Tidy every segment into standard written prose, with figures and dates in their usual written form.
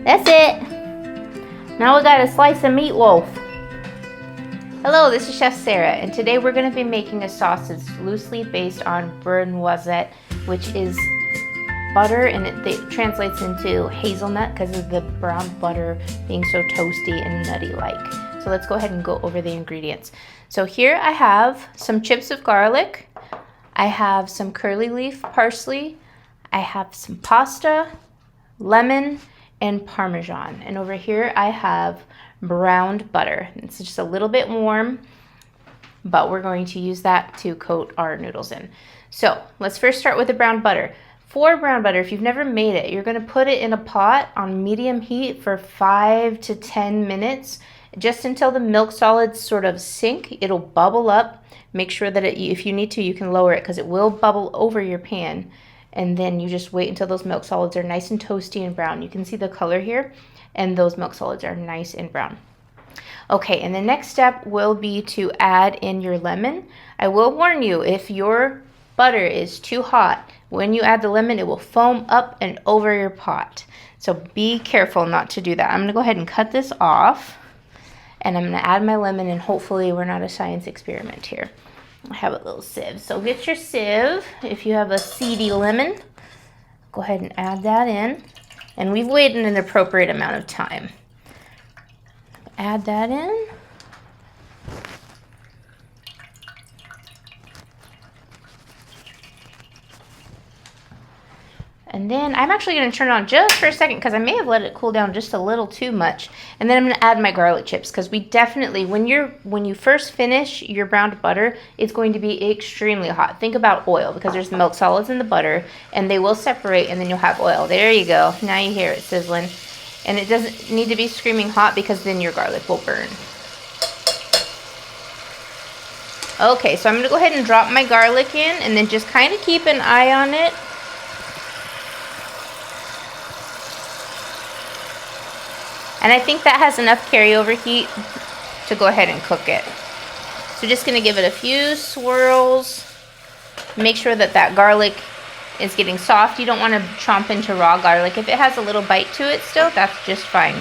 That's it. Now we got a slice of meatloaf. Hello, this is Chef Sarah, and today we're going to be making a sauce that's loosely based on Beurre Noisette, which is butter, and it translates into hazelnut because of the brown butter being so toasty and nutty-like. So let's go ahead and go over the ingredients. So here I have some chips of garlic, I have some curly leaf parsley, I have some pasta, lemon, and parmesan. And over here I have browned butter. It's just a little bit warm, but we're going to use that to coat our noodles in. So let's first start with the brown butter. For brown butter, if you've never made it, you're going to put it in a pot on medium heat for 5 to 10 minutes, just until the milk solids sort of sink. It'll bubble up. Make sure that if you need to, you can lower it because it will bubble over your pan. And then you just wait until those milk solids are nice and toasty and brown. You can see the color here, and those milk solids are nice and brown. Okay, and the next step will be to add in your lemon. I will warn you, if your butter is too hot, when you add the lemon, it will foam up and over your pot. So be careful not to do that. I'm gonna go ahead and cut this off, and I'm gonna add my lemon, and hopefully we're not a science experiment here. I have a little sieve. So get your sieve. If you have a seedy lemon, go ahead and add that in. And we've waited an appropriate amount of time. Add that in. And then I'm actually going to turn it on just for a second because I may have let it cool down just a little too much. And then I'm going to add my garlic chips because we definitely, when you first finish your browned butter, it's going to be extremely hot. Think about oil because there's milk solids in the butter and they will separate, and then you'll have oil. There you go. Now you hear it sizzling. And it doesn't need to be screaming hot because then your garlic will burn. Okay, so I'm going to go ahead and drop my garlic in and then just kind of keep an eye on it. And I think that has enough carryover heat to go ahead and cook it. So just gonna give it a few swirls. Make sure that that garlic is getting soft. You don't wanna chomp into raw garlic. If it has a little bite to it still, that's just fine.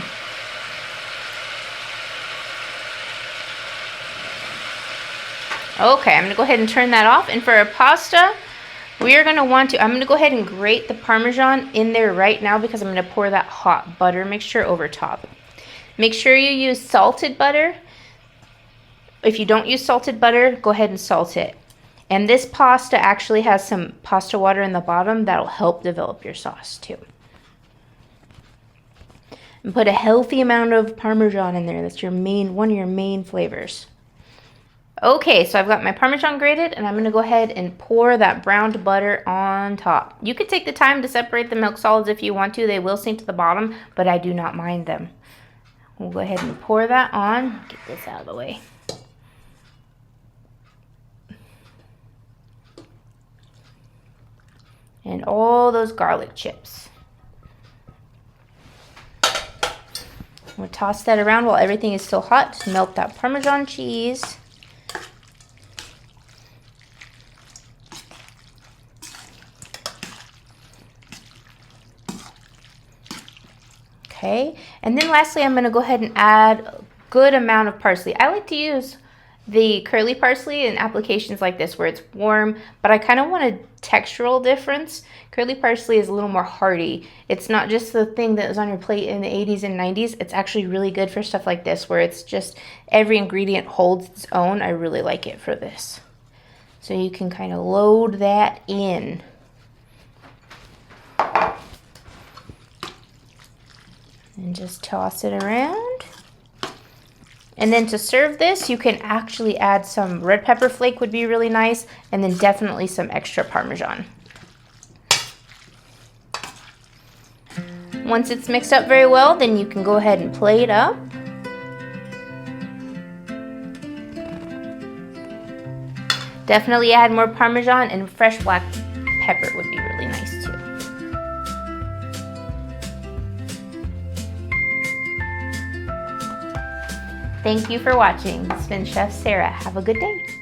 Okay, I'm gonna go ahead and turn that off. And for our pasta, we are gonna I'm gonna go ahead and grate the Parmesan in there right now because I'm gonna pour that hot butter mixture over top. Make sure you use salted butter. If you don't use salted butter, go ahead and salt it. And this pasta actually has some pasta water in the bottom that'll help develop your sauce too. And put a healthy amount of Parmesan in there. That's one of your main flavors. Okay, so I've got my Parmesan grated, and I'm gonna go ahead and pour that browned butter on top. You could take the time to separate the milk solids if you want to. They will sink to the bottom, but I do not mind them. We'll go ahead and pour that on. Get this out of the way. And all those garlic chips. We'll toss that around while everything is still hot to melt that Parmesan cheese. Okay, and then lastly, I'm going to go ahead and add a good amount of parsley. I like to use the curly parsley in applications like this where it's warm, but I kind of want a textural difference. Curly parsley is a little more hearty. It's not just the thing that was on your plate in the 80s and 90s. It's actually really good for stuff like this where it's just every ingredient holds its own. I really like it for this. So you can kind of load that in. And just toss it around. And then to serve this, you can actually add some red pepper flake would be really nice, and then definitely some extra Parmesan. Once it's mixed up very well, then you can go ahead and plate up. Definitely add more Parmesan, and fresh black pepper would be really nice too. Thank you for watching. It's been Chef Sarah. Have a good day.